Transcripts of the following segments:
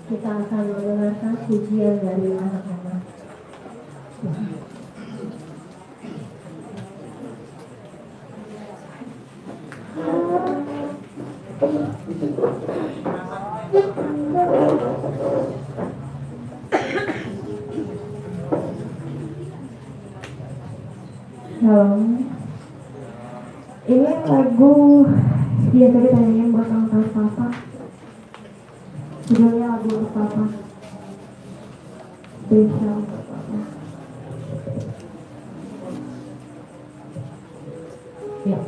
Kita akan mendengarkan pujian dari anak-anak. Shalom. Ini lagu biasa ditanyain buat ulang tahun Papa. Judulnya lagu untuk Papa. Spesial untuk Papa. Ya.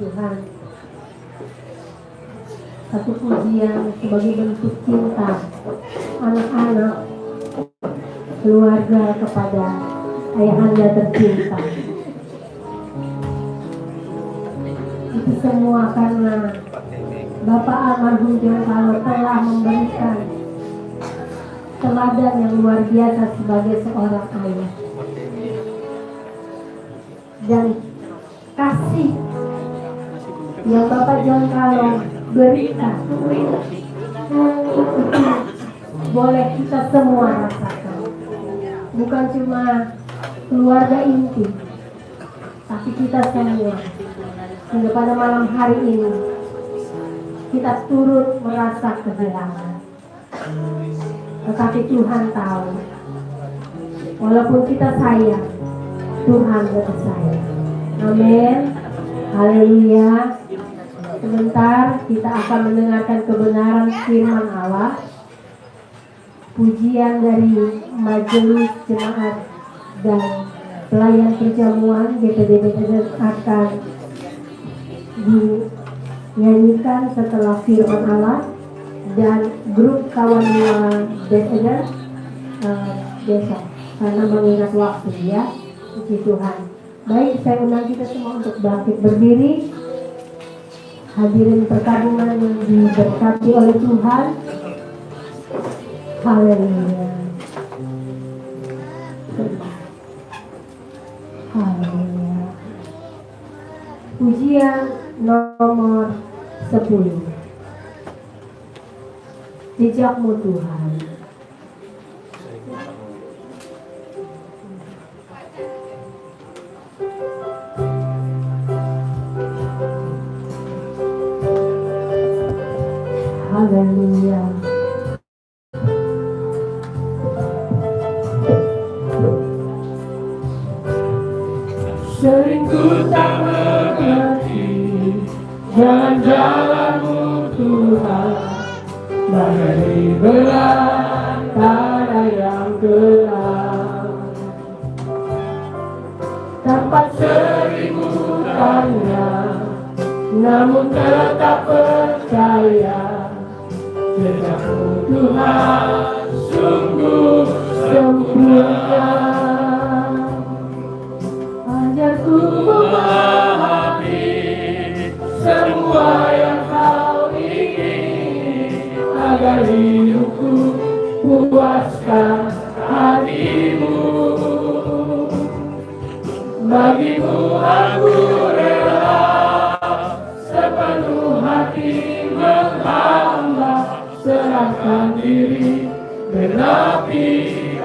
Tuhan, satu pujian sebagai bentuk cinta anak-anak keluarga kepada ayahanda tercinta. Itu semua karena Bapak almarhum John Kalo telah memberikan teladan yang luar biasa sebagai seorang ayah, dan kasih yang Bapak John Kalo berikan boleh kita semua rasakan. Bukan cuma keluarga inti, tapi kita semua. Hingga pada malam hari ini kita turut merasa kehilangan. Tetapi Tuhan tahu, walaupun kita sayang, Tuhan tetap sayang. Amin. Haleluya. Sebentar kita akan mendengarkan kebenaran firman Allah. pujian dari majelis jemaat dan pelayan perjamuan GPD akan dinyanyikan setelah firman Allah, dan grup kawan mua besok karena mengingat waktu ya. Puji Tuhan. Baik, saya undang kita semua untuk bangkit berdiri. Hadirin perkabungan yang diberkati oleh Tuhan. Haleluya. Haleluya. Pujian nomor 10. Jejakmu Tuhan. Haleluya. Sering ku tak mengerti jalan-jalan-Mu Tuhan, bagai belantara yang gelap. Tempat sering ku tanya, namun tetap percaya. Jejakmu Tuhan sungguh sempurna. Ajarku memahami semua yang Kau ingin, agar hidupku puaskan hati-Mu. Bagi-Mu aku rela sepenuh hati menghamba, serahkan diri, genapi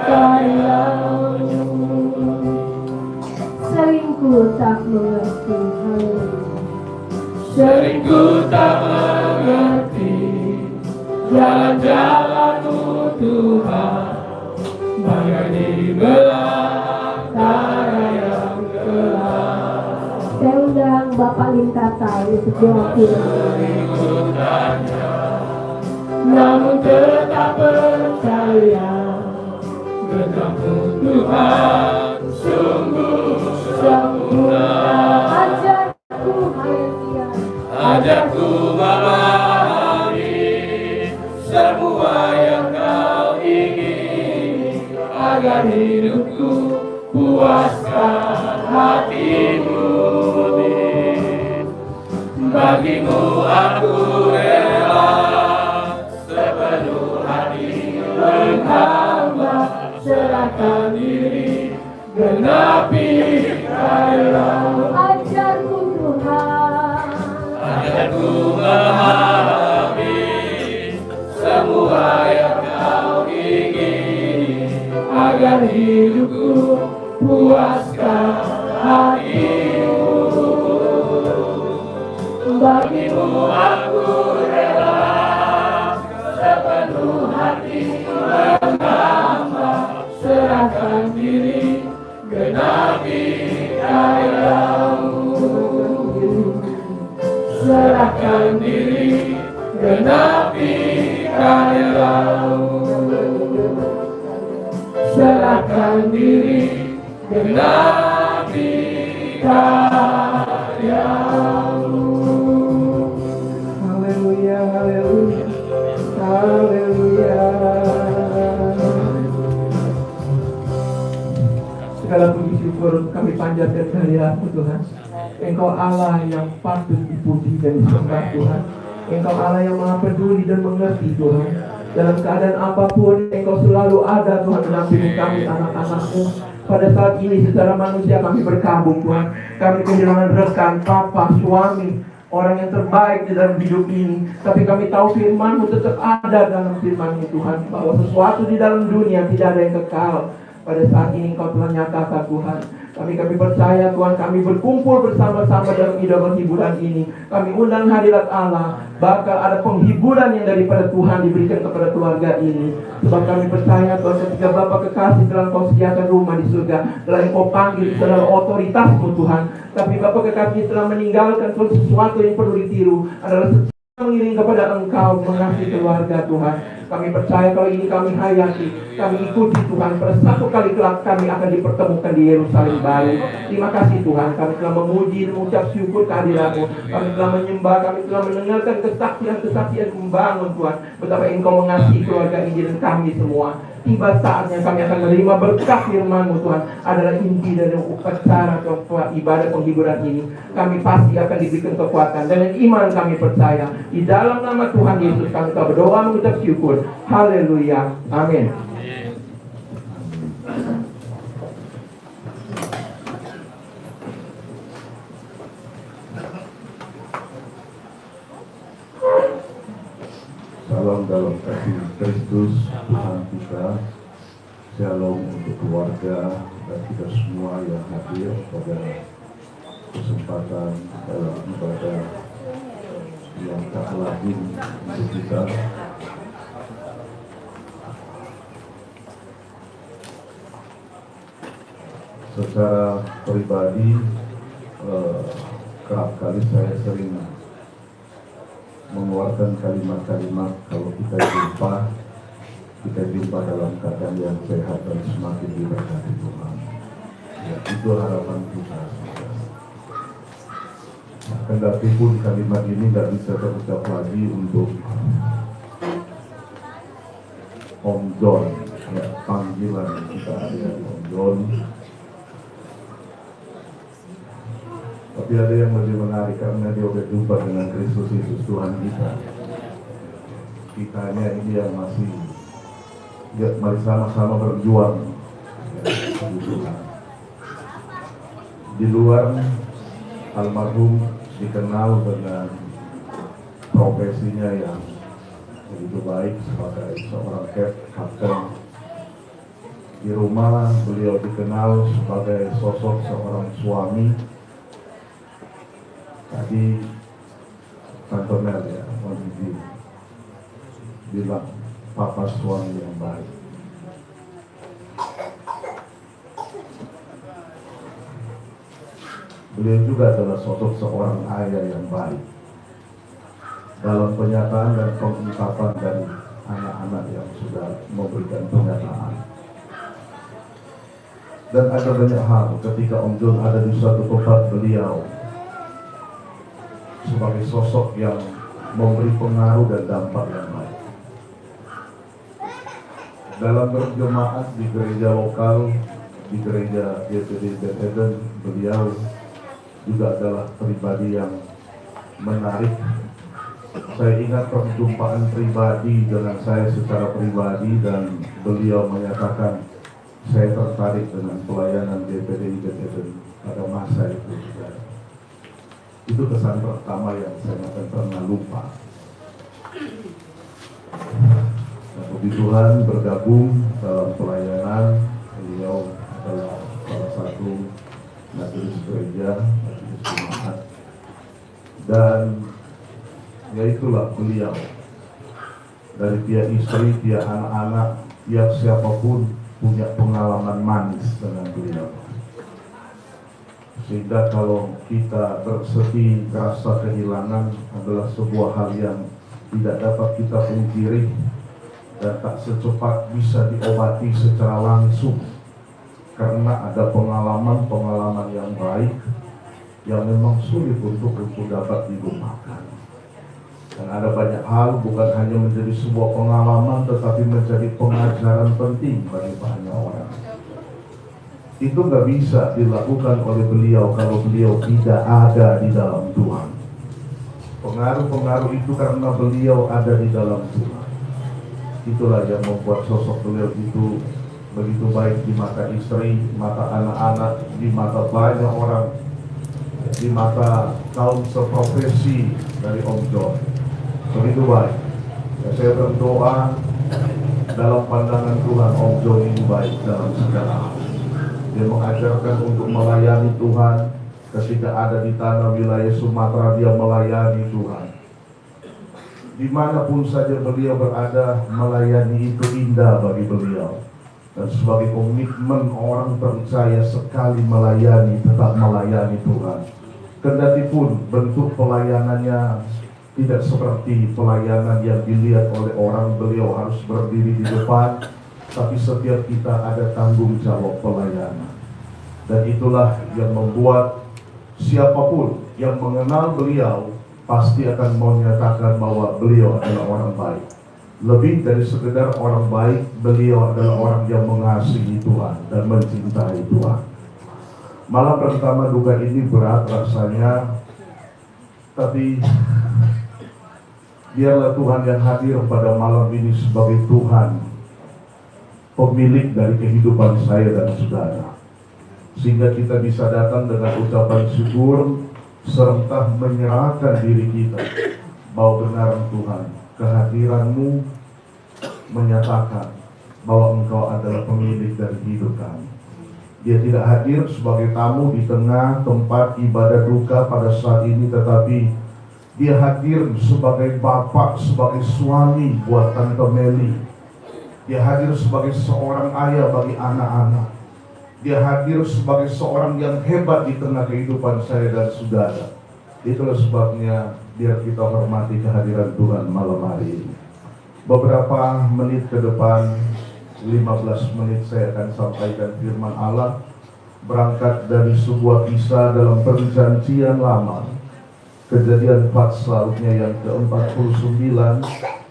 karya-Mu. Sering ku tak mengerti, sering ku tak mengerti jalan-jalan-Mu Tuhan, bagai di belantara yang gelap. Saya undang Bapak Lintata untuk diwakili. Namun tetap percaya, genapi Tuhan sungguh sempurna. Ajarku memahami semua yang Kau ingin, agar hidupku puaskan hati-Mu. Bagi-Mu aku rela sepenuh hati menghamba, serahkan diri, genapi karya-Mu. Ajarku Tuhan, ajarku memahami semua yang Kau ingin, agar hidupku puaskan hati-Mu. Bagi-Mu aku rela sepenuh hati menghamba, serahkan diri, genapi karya-Mu. Serahkan diri, genapi karya-Mu. Serahkan diri, genapi karya-Mu. Haleluya, haleluya, haleluya. Segala puji syukur kami panjatkan kehadirat-Mu Tuhan. Engkau Allah yang patut dipuji dan disembah Tuhan. Engkau Allah yang maha peduli dan mengerti Tuhan. Dalam keadaan apapun Engkau selalu ada Tuhan, mendampingi kami anak-anak-Mu. Pada saat ini secara manusia kami berkabung Tuhan. Kami kehilangan rekan, papa, suami, orang yang terbaik di dalam hidup ini. Tapi kami tahu firman-Mu tetap ada dalam firman-Mu Tuhan, bahwa sesuatu di dalam dunia tidak ada yang kekal. Pada saat ini Engkau telah nyatakan Tuhan. Kami percaya Tuhan, kami berkumpul bersama-sama dalam ibadah hiburan ini. Kami undang hadirat Allah, bakal ada penghiburan yang daripada Tuhan diberikan kepada keluarga ini. Sebab kami percaya Tuhan, ketika Bapa kekasih telah Kau sediakan rumah di surga, telah Engkau panggil adalah otoritas-Mu Tuhan. Tapi Bapa kekasih telah meninggalkan Tuhan, sesuatu yang perlu ditiru adalah mengiring kepada Engkau, mengasihi keluarga Tuhan. Kami percaya kalau ini kami hayati, kami ikuti Tuhan. Pada satu kali kelak kami akan dipertemukan di Yerusalem baru. Terima kasih Tuhan, kami telah memuji dan mengucap syukur kehadiran-Mu. Kami telah menyembah, kami telah mendengarkan kesaksian-kesaksian membangun Tuhan. Betapa Engkau mengasihi keluarga ini dan kami semua. Tiba saatnya kami akan menerima berkat firman-Mu Tuhan. Adalah inti dari upacara ibadah penghiburan ini. Kami pasti akan diberikan kekuatan. Dan iman kami percaya. Di dalam nama Tuhan Yesus kami telah berdoa mengucap syukur. Haleluya. Amin. Salam dalam kasih Kristus Tuhan kita. Shalom untuk keluarga dan kita semua yang hadir pada kesempatan dalam ibadah yang tak lazim untuk kita. Secara pribadi, kerap kali saya sering mengeluarkan kalimat-kalimat kalau kita jumpa dalam keadaan yang sehat dan semakin diberkati Tuhan. Ya, itu harapan kita. Kendati pun kalimat ini tidak bisa terucap lagi untuk Om John, ya, panggilan kita ada Om John. Tapi ada yang lebih menarik karena dia sudah jumpa dengan Kristus Yesus Tuhan kita. Kitanya ini yang masih, ya, mari sama-sama berjuang. Ya, di luar, almarhum dikenal dengan profesinya yang begitu baik sebagai seorang kapten. Di rumah beliau dikenal sebagai sosok seorang suami. Tadi Tante Mel ya, Mojiji bilang papa suami yang baik. Beliau juga adalah sosok seorang ayah yang baik dalam penyataan dan pengungkapan dari anak-anak yang sudah memberikan pernyataan. Dan ada banyak hal ketika Om John ada di suatu tempat, beliau sebagai sosok yang memberi pengaruh dan dampak yang baik. Dalam berjemaat di gereja lokal, di gereja GPD Eden, beliau juga adalah pribadi yang menarik. Saya ingat perjumpaan pribadi dengan saya secara pribadi dan beliau menyatakan saya tertarik dengan pelayanan GPD Eden pada masa itu. Itu kesan pertama yang saya akan pernah lupa. Nah, puji Tuhan bergabung dalam pelayanan, beliau adalah salah satu majelis gereja, majelis jemaat, dan ya itulah beliau. Dari pihak istri, pihak anak-anak, pihak siapapun punya pengalaman manis dengan beliau. Sehingga kalau kita bersedih, rasa kehilangan adalah sebuah hal yang tidak dapat kita pungkiri dan tak secepat bisa diobati secara langsung, karena ada pengalaman-pengalaman yang baik yang memang sulit untuk dapat dilupakan. Dan ada banyak hal bukan hanya menjadi sebuah pengalaman tetapi menjadi pengajaran penting bagi banyak orang. Itu nggak bisa dilakukan oleh beliau kalau beliau tidak ada di dalam Tuhan. Pengaruh-pengaruh itu karena beliau ada di dalam Tuhan. Itulah yang membuat sosok beliau itu begitu baik di mata istri, mata anak-anak, di mata banyak orang, di mata kaum seprofesi dari Om John. Begitu baik. Ya, saya berdoa dalam pandangan Tuhan Om John ini baik dalam segala hal. Dia mengajarkan untuk melayani Tuhan. Ketika ada di tanah wilayah Sumatera, dia melayani Tuhan. Dimanapun saja beliau berada, melayani itu indah bagi beliau. Dan sebagai komitmen orang percaya sekali melayani, tetap melayani Tuhan. Kendati pun bentuk pelayanannya Tidak seperti pelayanan yang dilihat oleh orang, beliau harus berdiri di depan, tapi setiap kita ada tanggung jawab pelayanan. Dan itulah yang membuat siapapun yang mengenal beliau pasti akan menyatakan bahwa beliau adalah orang baik. Lebih dari sekedar orang baik, beliau adalah orang yang mengasihi Tuhan dan mencintai Tuhan. Malam pertama duka ini berat rasanya, tapi biarlah Tuhan yang hadir pada malam ini sebagai Tuhan, pemilik dari kehidupan saya dan saudara, sehingga kita bisa datang dengan ucapan syukur serta menyerahkan diri kita bahwa benar Tuhan, kehadiran-Mu menyatakan bahwa Engkau adalah pemilik dari hidup kami. Dia tidak hadir sebagai tamu di tengah tempat ibadah duka pada saat ini, tetapi Dia hadir sebagai bapak, sebagai suami buat Tante Meli. Dia hadir sebagai seorang ayah bagi anak-anak. Dia hadir sebagai seorang yang hebat di tengah kehidupan saya dan saudara. Itulah sebabnya biar kita hormati kehadiran Tuhan malam hari ini. Beberapa menit ke depan, 15 menit saya akan sampaikan firman Allah berangkat dari sebuah kisah dalam Perjanjian Lama. Kejadian pasalnya yang ke-49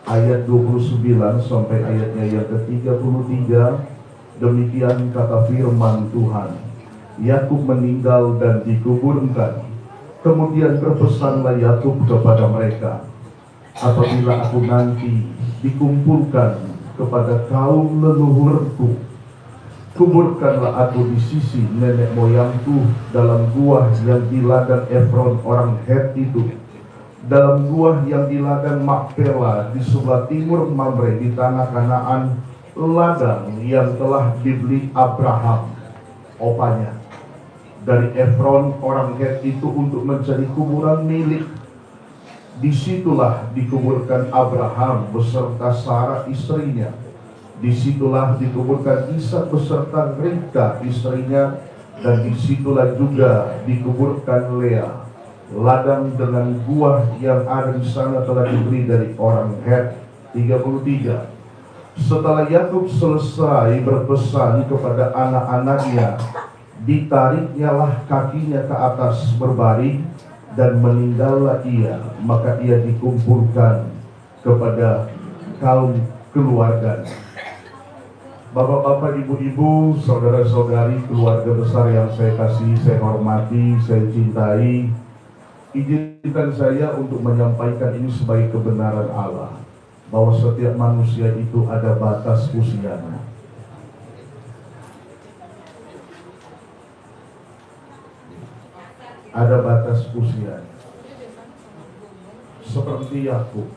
ayat 29 sampai ayatnya yang ke-33. Demikian kata firman Tuhan. Yakub meninggal dan dikuburkan. Kemudian berpesanlah Yakub kepada mereka, apabila aku nanti dikumpulkan kepada kaum leluhurku, kuburkanlah aku di sisi nenek moyangku dalam gua yang di ladang Efron orang Het itu, dalam gua yang di ladang Makpela di sebelah timur Mamre di tanah Kanaan, ladang yang telah dibeli Abraham opanya dari Efron orang Het itu untuk menjadi kuburan milik. Disitulah dikuburkan Abraham beserta Sarah istrinya. Disitulah dikuburkan Ishak beserta Ribka istrinya, dan disitulah juga dikuburkan Lea. Ladang dengan gua yang ada di sana telah dibeli dari orang Het. 33. Setelah Yakub selesai berpesan kepada anak-anaknya, ditariknyalah kakinya ke atas berbaring dan meninggallah ia. Maka ia dikumpulkan kepada kaum keluarganya. Bapak-bapak, ibu-ibu, saudara-saudari, keluarga besar yang saya kasihi, saya hormati, saya cintai, izinkan saya untuk menyampaikan ini sebagai kebenaran Allah, bahwa setiap manusia itu ada batas usianya. Ada batas usianya. Seperti Yakub,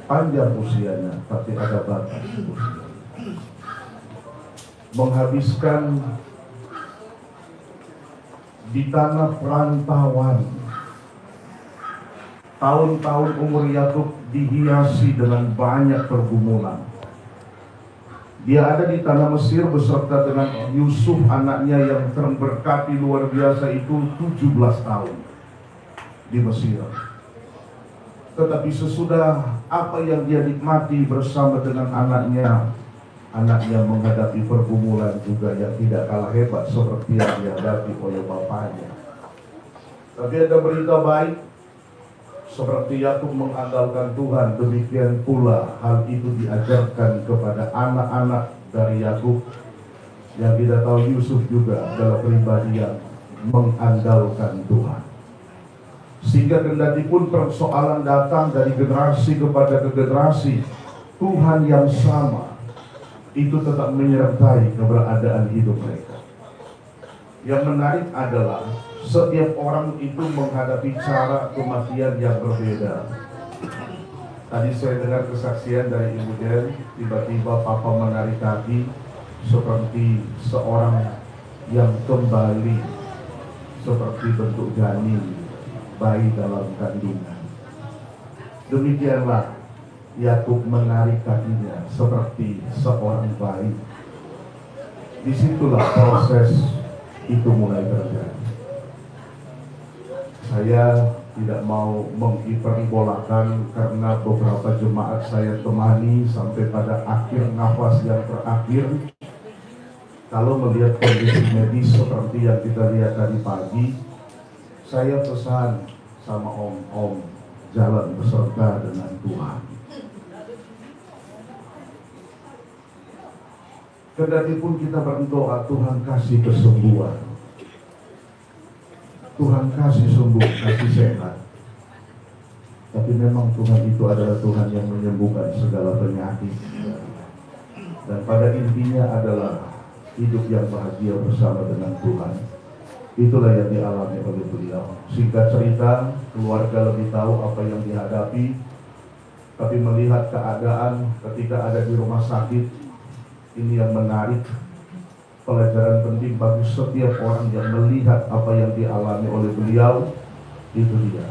panjang usianya, tapi ada batas usianya. Menghabiskan di tanah perantauan. Tahun-tahun umur Yakub dihiasi dengan banyak pergumulan. Dia ada di tanah Mesir beserta dengan Yusuf anaknya yang terberkati luar biasa itu 17 tahun di Mesir. Tetapi sesudah apa yang dia nikmati bersama dengan anaknya menghadapi pergumulan juga yang tidak kalah hebat seperti yang dihadapi oleh bapaknya. Tapi ada berita baik, seperti Yakub mengandalkan Tuhan, demikian pula hal itu diajarkan kepada anak-anak dari Yakub. Yang kita tahu Yusuf juga adalah pribadi yang mengandalkan Tuhan. Sehingga kendati pun persoalan datang dari generasi kepada generasi, Tuhan yang sama itu tetap menyertai keberadaan hidup mereka. Yang menarik adalah setiap orang itu menghadapi cara kematian yang berbeda. Tadi saya dengar kesaksian dari Ibu Den, tiba-tiba Papa menarik kaki seperti seorang yang kembali seperti bentuk janin bayi dalam kandungan. Demikianlah Yakub menarik kakinya seperti seorang bayi. Disitulah proses itu mulai terjadi. Saya tidak mau menghiperbolakan karena beberapa jemaat saya temani sampai pada akhir nafas yang terakhir. Kalau melihat kondisi medis seperti yang kita lihat tadi pagi, saya pesan sama om jalan beserta dengan Tuhan. Kendati pun kita berdoa, Tuhan kasih kesembuhan, Tuhan kasih sembuh, kasih sehat. Tapi memang Tuhan itu adalah Tuhan yang menyembuhkan segala penyakit. Dan pada intinya adalah hidup yang bahagia bersama dengan Tuhan. Itulah yang dialami oleh beliau. Singkat cerita, keluarga lebih tahu apa yang dihadapi, tapi melihat keadaan ketika ada di rumah sakit, ini yang menarik, pelajaran penting bagi setiap orang yang melihat apa yang dialami oleh beliau. Itu dia,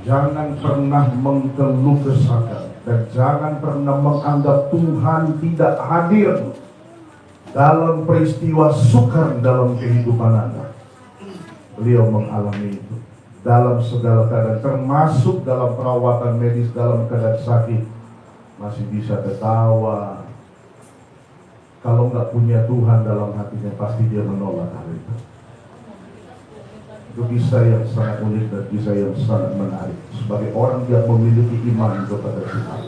jangan pernah mengeluh kesahkan, dan jangan pernah menganggap Tuhan tidak hadir dalam peristiwa sukar dalam kehidupan Anda. Beliau mengalami itu dalam segala keadaan, termasuk dalam perawatan medis, dalam keadaan sakit, masih bisa ketawa. Kalau nggak punya Tuhan dalam hatinya, pasti dia menolak hal itu. Itu kisah yang sangat unik dan kisah yang sangat menarik sebagai orang yang memiliki iman kepada Tuhan.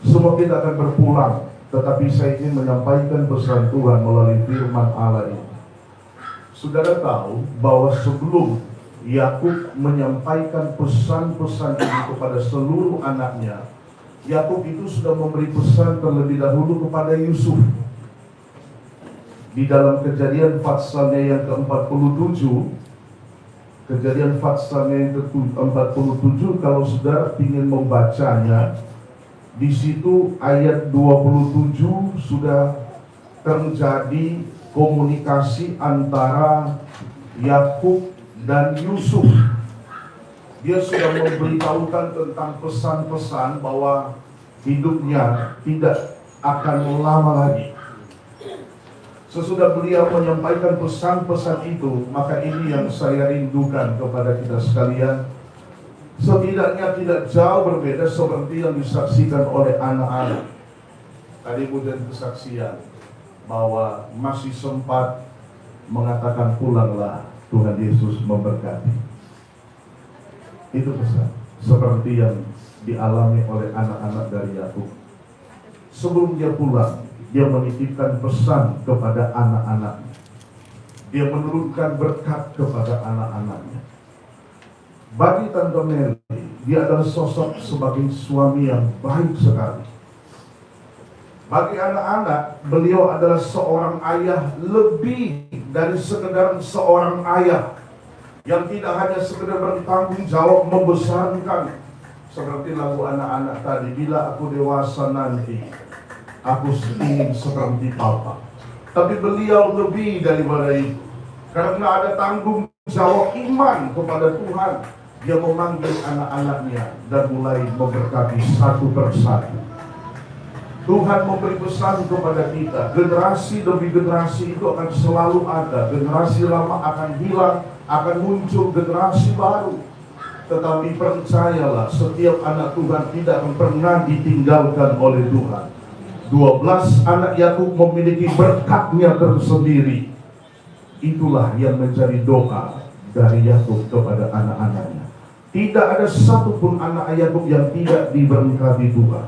Semua kita akan berpulang, tetapi saya ingin menyampaikan pesan Tuhan melalui firman Allah ini. Saudara tahu bahwa sebelum Yakub menyampaikan pesan-pesan ini kepada seluruh anaknya, Yakub itu sudah memberi pesan terlebih dahulu kepada Yusuf. Di dalam Kejadian pasalnya yang ke-47, Kejadian pasalnya yang ke-47, kalau saudara ingin membacanya, di situ ayat 27 sudah terjadi komunikasi antara Yakub dan Yusuf. Dia sudah memberitahukan tentang pesan-pesan bahwa hidupnya tidak akan lama lagi. Sesudah beliau menyampaikan pesan-pesan itu, maka ini yang saya rindukan kepada kita sekalian. Setidaknya tidak jauh berbeda seperti yang disaksikan oleh anak-anak. Tadi kemudian kesaksian bahwa masih sempat mengatakan pulanglah, Tuhan Yesus memberkati. Itu pesan seperti yang dialami oleh anak-anak dari Yakub. Sebelum dia pulang, dia menitipkan pesan kepada anak-anaknya. Dia menurunkan berkat kepada anak-anaknya. Bagi Tante Mary, dia adalah sosok sebagai suami yang baik sekali. Bagi anak-anak, beliau adalah seorang ayah lebih dari sekedar seorang ayah yang tidak hanya sekedar bertanggung jawab membesarkan, seperti lagu anak-anak tadi, bila aku dewasa nanti aku ingin seperti Papa. Tapi beliau lebih daripada itu, karena ada tanggung jawab iman kepada Tuhan. Dia memanggil anak-anaknya dan mulai memberkati satu persatu. Tuhan memberi pesan kepada kita, generasi demi generasi itu akan selalu ada. Generasi lama akan hilang, akan muncul generasi baru. Tetapi percayalah, setiap anak Tuhan tidak akan pernah ditinggalkan oleh Tuhan. 12 anak Yakub memiliki berkatnya tersendiri. Itulah yang menjadi doa dari Yakub kepada anak-anaknya. Tidak ada satupun anak Yakub yang tidak diberkati Tuhan.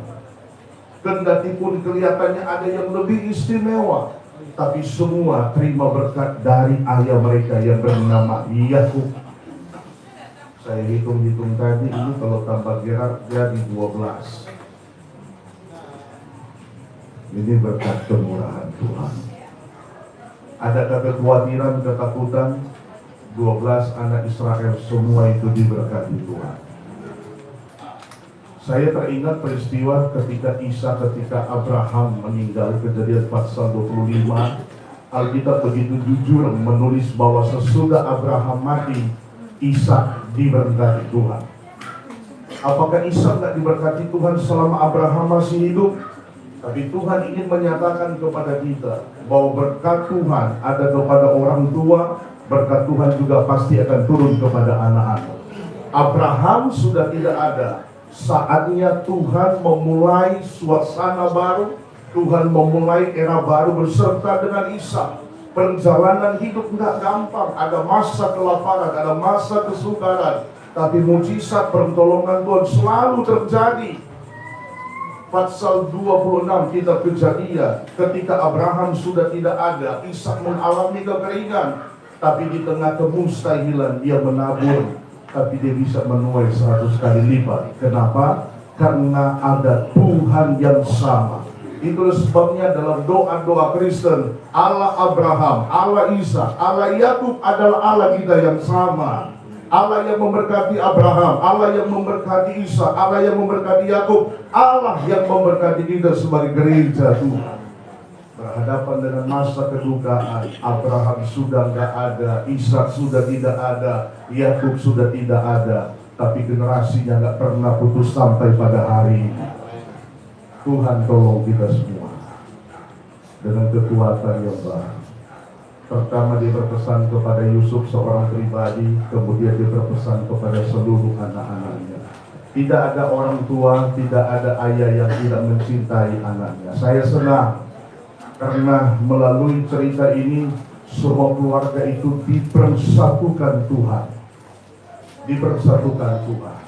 Kendati pun kelihatannya ada yang lebih istimewa, tapi semua terima berkat dari ayah mereka yang bernama Yakub. Saya hitung-hitung tadi, ini kalau tambah Gerard jadi 12. Ini berkat kemurahan Tuhan. Adakah kekhawatiran, ketakutan? 12 anak Israel semua itu diberkati Tuhan. Saya teringat peristiwa ketika Abraham meninggal, Kejadian pasal 25. Alkitab begitu jujur menulis bahwa sesudah Abraham mati, Ishak diberkati Tuhan. Apakah Ishak tidak diberkati Tuhan selama Abraham masih hidup? Tapi Tuhan ingin menyatakan kepada kita bahwa berkat Tuhan ada kepada orang tua, berkat Tuhan juga pasti akan turun kepada anak-anak. Abraham sudah tidak ada. Saatnya Tuhan memulai suasana baru. Tuhan memulai era baru beserta dengan Ishak. Perjalanan hidup nggak gampang. Ada masa kelaparan, ada masa kesukaran. Tapi mujizat pertolongan Tuhan selalu terjadi. Pasal 26 kitab Kejadian, ketika Abraham sudah tidak ada, Ishak mengalami kekeringan. Tapi di tengah kemustahilan dia menabur, tapi dia bisa menuai 100 kali lipat. Kenapa? Karena ada Tuhan yang sama. Itulah sebabnya dalam doa-doa Kristen, Allah Abraham, Allah Ishak, Allah Yakub adalah Allah kita yang sama. Allah yang memberkati Abraham, Allah yang memberkati Ishak, Allah yang memberkati Yakub, Allah yang memberkati kita sebagai gereja Tuhan. Berhadapan dengan masa kedukaan, Abraham sudah tidak ada, Ishak sudah tidak ada, Yakub sudah tidak ada, tapi generasinya nggak pernah putus sampai pada hari ini. Tuhan tolong kita semua dengan kekuatan yang baru. Pertama dia berpesan kepada Yusuf seorang pribadi, kemudian dia berpesan kepada seluruh anak-anaknya. Tidak ada orang tua, tidak ada ayah yang tidak mencintai anaknya. Saya senang karena melalui cerita ini semua keluarga itu dipersatukan Tuhan. Dipersatukan Tuhan.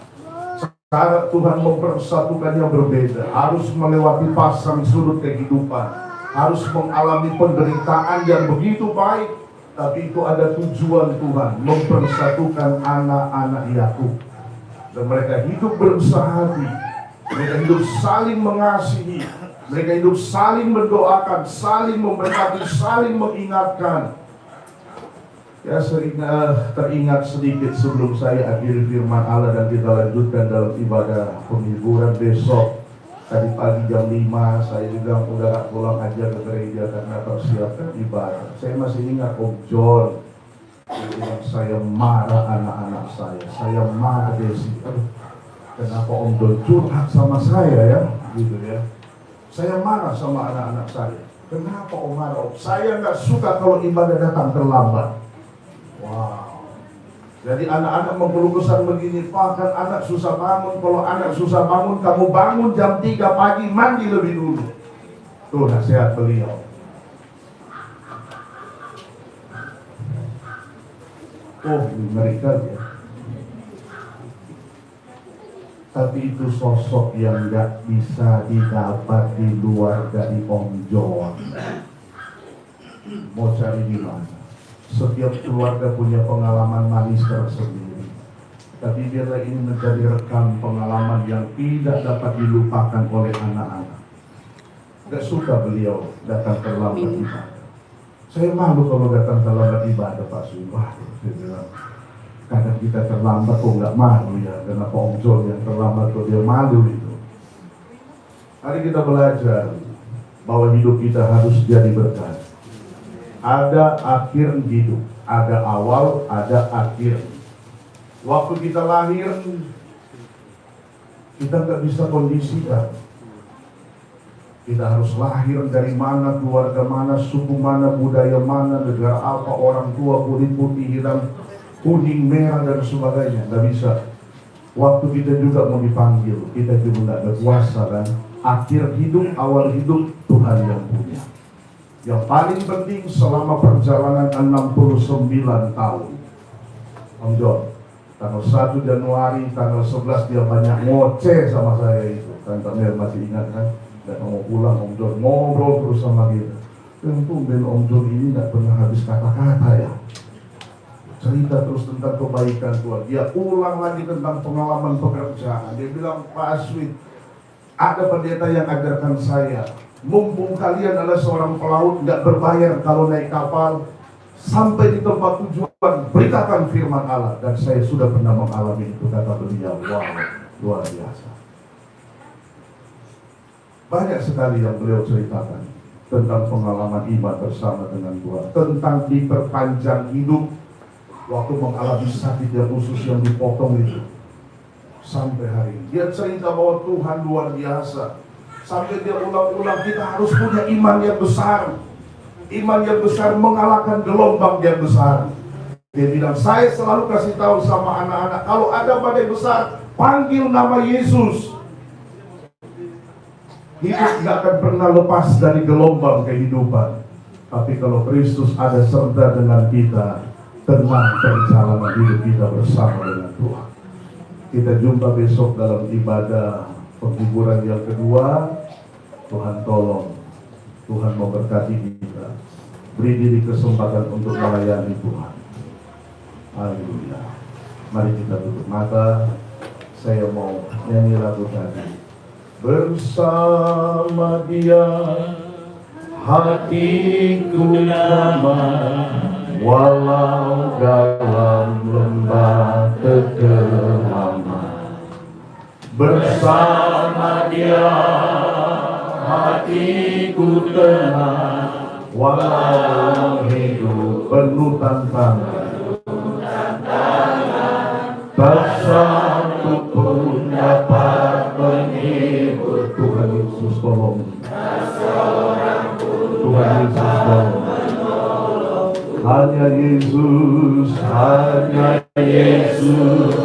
Cara Tuhan mempersatukan yang berbeda, harus melewati pasang surut kehidupan. Harus mengalami penderitaan yang begitu baik, tapi itu ada tujuan Tuhan, mempersatukan anak-anak Yakub. Dan mereka hidup bersehati, mereka hidup saling mengasihi, mereka hidup saling mendoakan, saling memberkati, saling mengingatkan. Ya, teringat sedikit sebelum saya akhiri firman Allah dan kita lanjutkan dalam ibadah penghiburan besok. Tadi pagi jam 5 saya bilang udah gak pulang aja ke gereja karena persiapkan ibadah. Saya masih ingat Om John. Dia bilang saya marah anak-anak saya marah Desi. Kenapa Om John curhat sama saya ya? Gitu ya. Saya marah sama anak-anak saya. Kenapa Om marah? Saya gak suka kalau ibadah datang terlambat. Wow. Jadi anak-anak mengeluhkan begini, Pak kan anak susah bangun. Kalau anak susah bangun, kamu bangun jam 3 pagi, mandi lebih dulu. Tuh nasihat beliau. Oh, mereka ya. Tapi itu sosok yang gak bisa didapat di luar dari Om John. Mau cari di mana? Setiap keluarga punya pengalaman manis tersendiri. Tapi biarlah ini menjadi rekam pengalaman yang tidak dapat dilupakan oleh anak-anak. Gak suka beliau datang terlambat ibadah. Saya malu kalau datang terlambat ibadah Pak Sumpah. Kadang kita terlambat kok gak malu ya. Kenapa Om John yang terlambat kok dia malu itu. Hari kita belajar bahwa hidup kita harus jadi berkat. Ada akhir hidup, ada awal, ada akhir. Waktu kita lahir, kita nggak bisa kondisikan. Kita harus lahir dari mana, keluarga mana, suku mana, budaya mana, negara apa, orang tua, kulit putih, hitam, kuning, merah, dan sebagainya. Nggak bisa. Waktu kita juga mau dipanggil, kita juga nggak ada kuasa kan. Akhir hidup, awal hidup, Tuhan yang punya. Yang paling penting selama perjalanan 69 tahun. Om John, tanggal 1 Januari, tanggal 11 dia banyak ngoceh sama saya itu. Tante Mel masih ingat kan? Dan mau pulang Om John ngobrol terus sama kita. Tentu Ben Om John ini gak pernah habis kata-kata ya. Cerita terus tentang kebaikan Tuhan. Dia ulang lagi tentang pengalaman pekerjaan. Dia bilang, Pak Aswin, ada pendeta yang ajarkan saya, mumpung kalian adalah seorang pelaut, nggak berbayar kalau naik kapal, sampai di tempat tujuan, beritakan firman Allah. Dan saya sudah pernah mengalami itu, kata beliau. Wow, luar biasa. Banyak sekali yang beliau ceritakan tentang pengalaman iman bersama dengan Tuhan, tentang diperpanjang hidup, waktu mengalami sakit yang khusus yang dipotong itu, sampai hari ini. Dia cerita bahwa Tuhan luar biasa. Sampai dia ulang-ulang, kita harus punya iman yang besar. Iman yang besar mengalahkan gelombang yang besar. Dia bilang, saya selalu kasih tahu sama anak-anak, kalau ada badai besar, panggil nama Yesus. Hidup gak akan pernah lepas dari gelombang kehidupan. Tapi kalau Kristus ada serta dengan kita, tenang perjalanan hidup kita bersama dengan Tuhan. Kita jumpa besok dalam ibadah penghiburan yang kedua. Tuhan tolong, Tuhan memberkati kita. Beri diri kesempatan untuk melayani Tuhan. Haleluya. Mari kita tutup mata. Saya mau nyanyi lagu tadi. Bersama Dia hatiku damai, walau dalam lembah kekelaman. Bersama Dia hatiku tenang, walau hidup penuh tantangan. Tak satu pun dapat menghibur. Tuhan Yesus tolong. Tuhan Yesus tolong. Hanya Yesus, hanya Yesus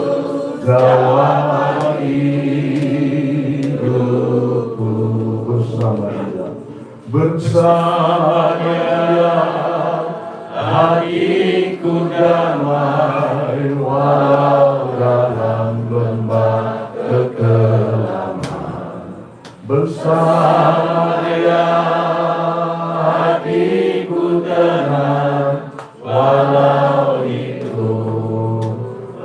jawab hidupku. Bersama Dia, bersama Dia hatiku damai, walau dalam lembah kekelaman. Bersama Dia hatiku tenang, walau itu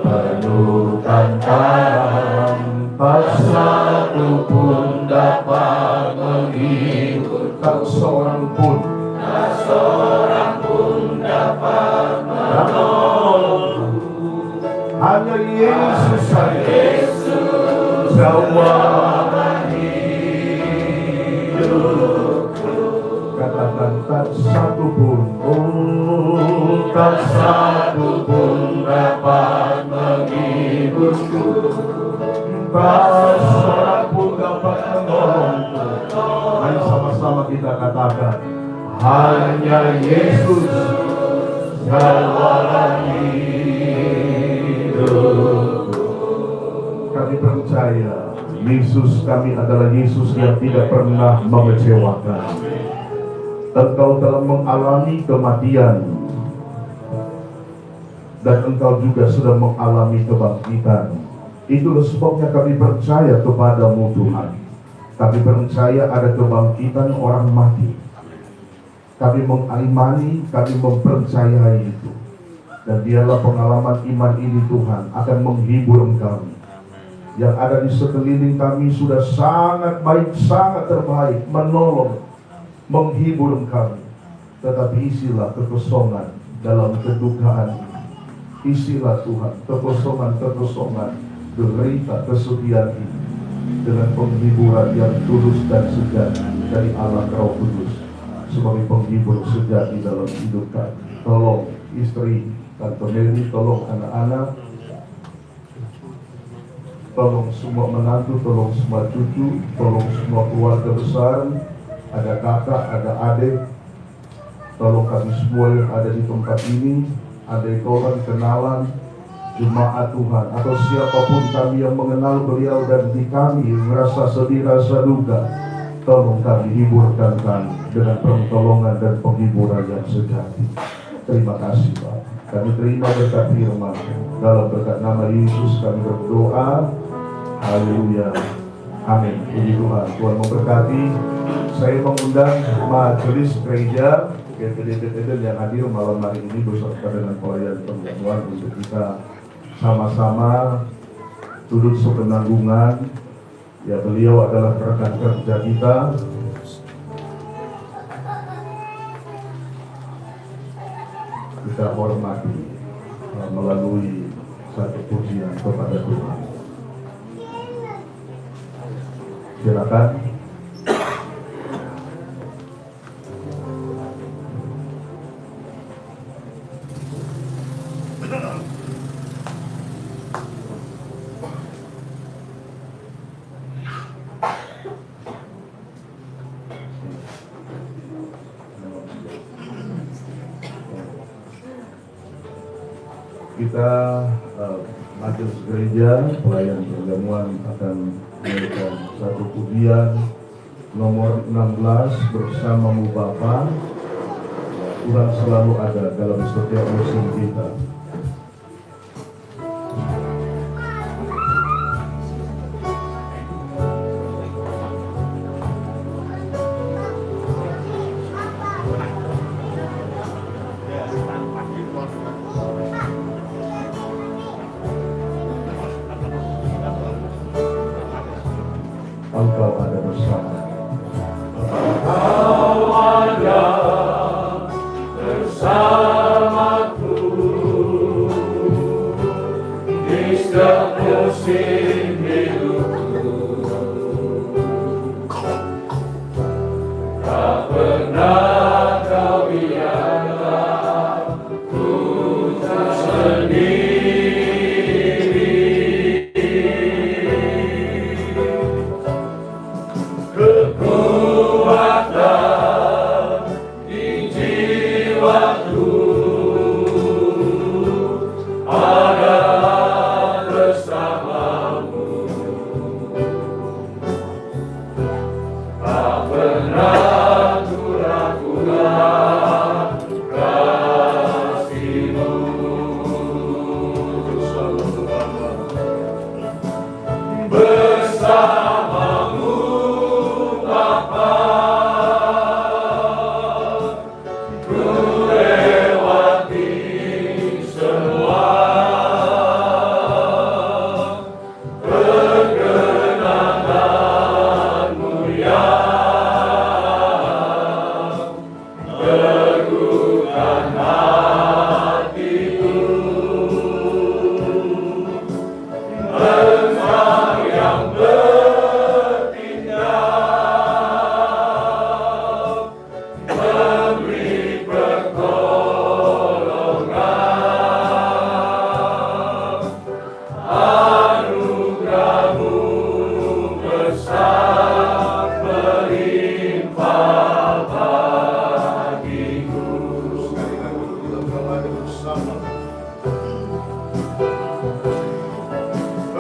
penuh tantangan. Tak satu pun dapat menghibur. Tak seorang pun dapat menolong. Hanya Yesus saja jawaban hidupku. Katakan tak satu pun, tak satu pun dapat menghiburku. Tak seorang pun dapat menolongku. Mari sama-sama kita katakan, hanya Yesus jawaban hidupku. Kami percaya Yesus kami adalah Yesus yang tidak pernah mengecewakan. Engkau telah mengalami kematian dan engkau juga sudah mengalami kebangkitan. Itulah sebabnya kami percaya kepadamu Tuhan. Kami percaya ada kebangkitan orang mati. Kami mengimani, kami mempercayai itu. Dan biarlah pengalaman iman ini Tuhan akan menghibur kami. Yang ada di sekeliling kami sudah sangat baik, sangat terbaik, menolong, menghibur kami. Tetapi isilah kekosongan dalam kedukaan ini. Isilah Tuhan kekosongan, derita, kesedihan ini dengan penghiburan yang tulus dan sejati dari Allah Roh Kudus sebagai penghibur sejati dalam hidup kami. Tolong istri Tante Mary, tolong anak-anak, tolong semua menantu, tolong semua cucu, tolong semua keluarga besar, ada kakak, ada adik, tolong kami semua yang ada di tempat ini, adik orang kenalan, jemaat Tuhan, atau siapapun kami yang mengenal beliau dan di kami merasa sedih, rasa duka, tolong kami hiburkan kami dengan pertolongan dan penghiburan yang sejati. Terima kasih Pak. Kami terima berkat firman. Dalam berkat nama Yesus kami berdoa. Haleluya. Amin. Puji Tuhan. Tuhan memberkati. Saya mengundang majelis gereja GPD yang hadir malam hari ini beserta dengan pelayan Tuhan untuk kita sama-sama turut sepenanggungan. Ya, beliau adalah rekan kerja kita. Kita hormati melalui satu pujian kepada Tuhan. Silakan. kita majelis gereja pelayan perjamuan akan memberikan satu pujian nomor 16 bersamamu Bapa, Tuhan selalu ada dalam setiap musim kita. Engkau ada bersama. Engkau ada bersamaku di setiap musim hidupku. Tak pernah kau biarkan ku sendiri.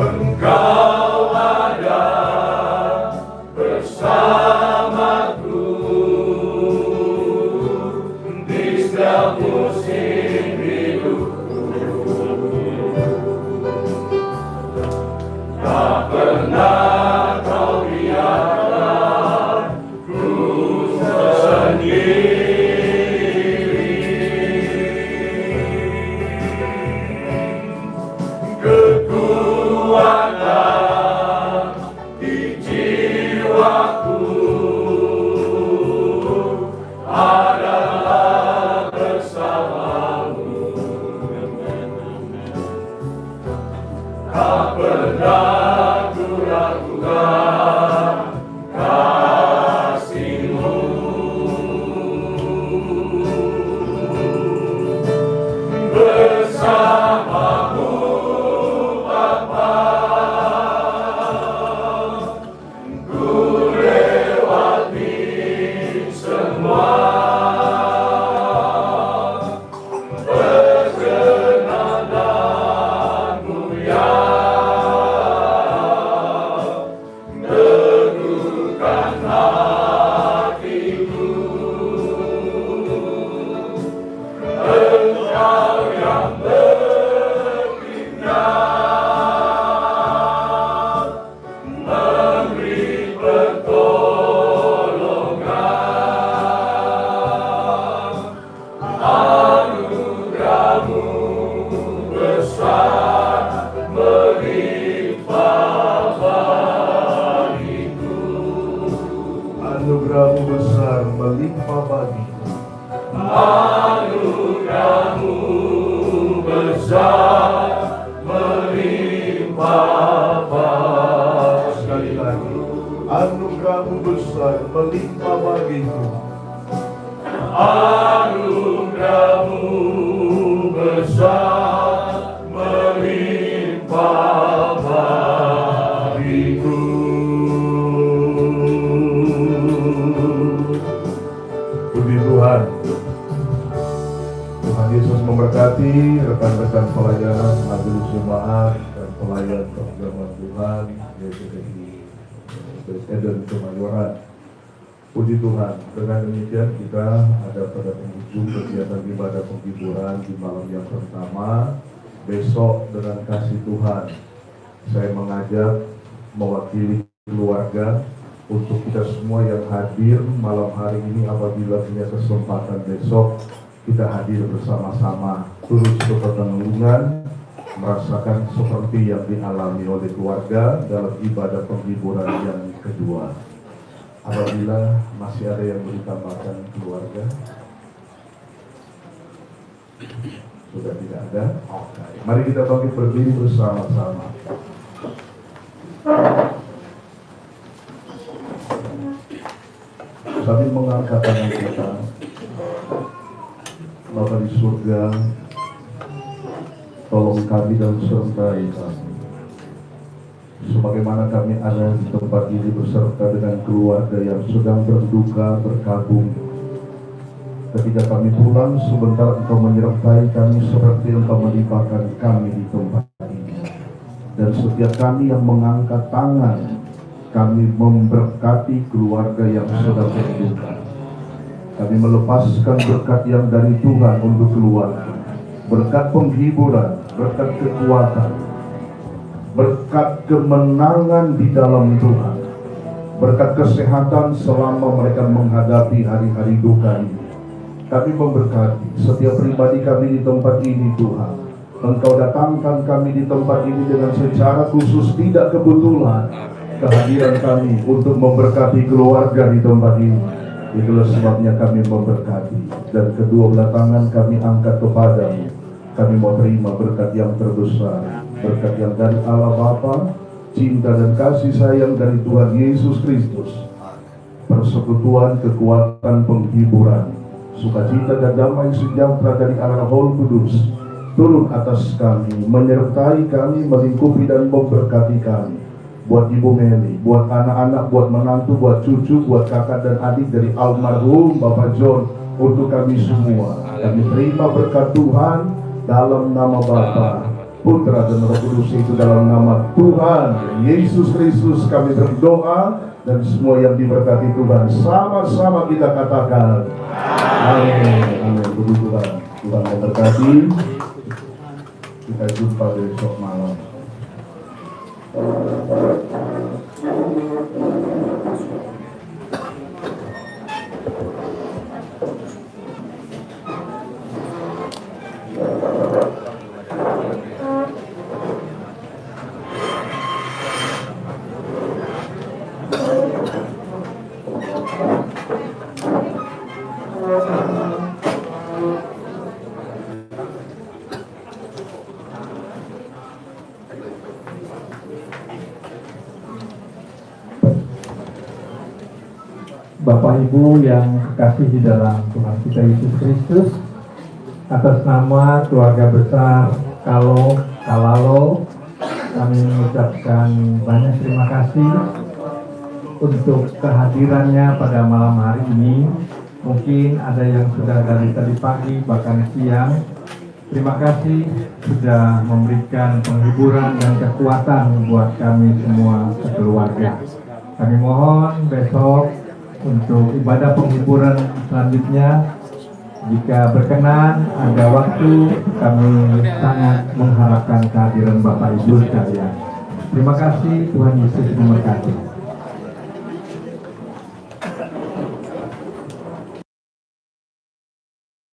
Engkau ada bersamaku di setiap musim hidupku. Tak pernah kau biarkan ku sendiri. Kekuatan di jiwaku adalah bersamamu. Tak pernah ku ragukan kasih-Mu. Bersamamu Bapa, ku lewati semua perkenananmu yang teguhkan hatiku. Engkau yang bertindak memberi pertolongan, anugerah-Mu besar melimpah bagiku. Anugerah-Mu besar melimpah bagiku. Anugerah-Mu besar melimpah bagiku. Sekali lagi, anugerah-Mu besar melimpah bagiku. Anugerah-Mu besar melimpah bagiku. Puji Tuhan. Tuhan Yesus memberkati. kami, rekan-rekan pelayanan, majelis jemaat, dan pelayan perjamuan Tuhan, yaitu dari Eden Kemayoran. Puji Tuhan, dengan demikian kita ada pada penghujung kegiatan ibadah penghiburan di malam yang pertama. Besok dengan kasih Tuhan, saya mengajak mewakili keluarga untuk kita semua yang hadir malam hari ini, apabila punya kesempatan besok kita hadir bersama-sama turut berperenungan, merasakan seperti yang dialami oleh keluarga dalam ibadah penghiburan yang kedua. Apabila masih ada yang ditambahkan keluarga, sudah tidak ada. Oke. Mari kita bangkit berdiri bersama-sama. Sambil mengangkat tangan kita, Bapa di surga, tolong kami dan sertai kami. Sebagaimana kami ada di tempat ini beserta dengan keluarga yang sedang berduka, berkabung. Ketika kami pulang, sebentar Engkau menyertai kami seperti Engkau melimpahkan kami di tempat ini. Dan setiap kami yang mengangkat tangan, kami memberkati keluarga yang sedang berduka. Kami melepaskan berkat yang dari Tuhan untuk keluarga. Berkat penghiburan, berkat kekuatan, berkat kemenangan di dalam Tuhan, berkat kesehatan selama mereka menghadapi hari-hari duka ini. Kami memberkati setiap pribadi kami di tempat ini, Tuhan. Engkau datangkan kami di tempat ini dengan secara khusus, tidak kebetulan kehadiran kami untuk memberkati keluarga di tempat ini. Itulah sebabnya kami memberkati, dan kedua belah tangan kami angkat kepadamu. Kami mau terima berkat yang terbesar, berkat yang dari Allah Bapa, cinta dan kasih sayang dari Tuhan Yesus Kristus, persekutuan, kekuatan, penghiburan, sukacita dan damai sejahtera dari Allah Roh Kudus turun atas kami, menyertai kami, melingkupi dan memberkati kami. Buat Ibu Meli, buat anak-anak, buat menantu, buat cucu, buat kakak dan adik dari almarhum Bapak John, untuk kami semua. Kami terima berkat Tuhan dalam nama Bapa, Putra dan Roh Kudus, itu dalam nama Tuhan Yesus Kristus kami berdoa, dan semua yang diberkati Tuhan sama-sama kita katakan amin. Amin. Puji Tuhan. Tuhan memberkati. Kita jumpa besok malam. Bapak Ibu yang kekasih di dalam Tuhan kita Yesus Kristus, atas nama keluarga besar Kalalo, kami mengucapkan banyak terima kasih untuk kehadirannya pada malam hari ini. Mungkin ada yang sudah dari tadi pagi bahkan siang. Terima kasih sudah memberikan penghiburan dan kekuatan buat kami semua sekeluarga. Kami mohon besok untuk ibadah penghiburan selanjutnya, jika berkenan ada waktu, kami sangat mengharapkan kehadiran Bapak Ibu sekalian. Terima kasih, Tuhan Yesus memberkati.